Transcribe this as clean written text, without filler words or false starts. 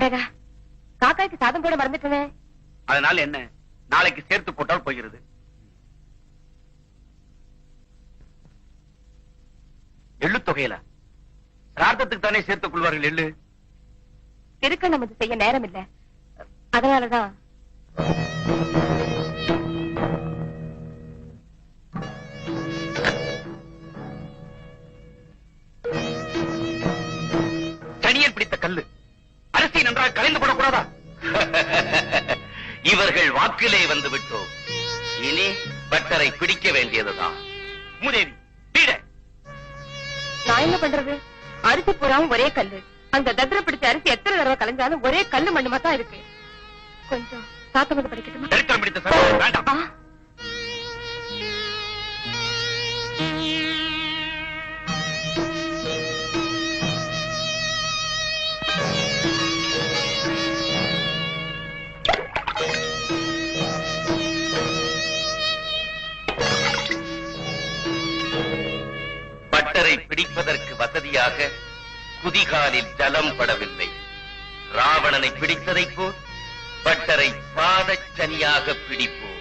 அடடா, காக்காய்க்கு சாதம் போட மறந்துட்டேனே. அதனால என்ன, நாளைக்கு சேர்த்து போட்டால் போகிறது. எள்ளு தொகையில சிரார்த்தத்துக்கு தானே சேர்த்துக் கொள்வார்கள். எள்ளு திருக்கண்ணம் இது செய்ய நேரம் இல்ல, அதனாலதான். சனியல் பிடித்த கல்லு அரிசி நன்றாக கலைந்து போடக்கூடாதா? இவர்கள் வாக்கிலே வந்து விட்டோம். இனி பட்டரை பிடிக்க வேண்டியதுதான். மூதேவி பீட. நான் என்ன பண்றது? அரிசி பூராவும் ஒரே கல்லு. அந்த தத்திர பிடிச்ச அரிசி எத்தனை தடவை கலைஞ்சாலும் ஒரே கல்லு மண்ணுமா தான் இருக்கு. கொஞ்சம் சாத்தம் வந்து படிக்கட்டுமா? சரித்திரம் பிடித்த சகோதரன் வேண்டாம். ஆ, பட்டரை பிடிப்பதற்கு வசதியாக குதிகாலில் ஜலம் படவில்லை. ராவணனை பிடித்ததைப் போல் பட்டரை பாதச்சனியாக பிடிப்போம்.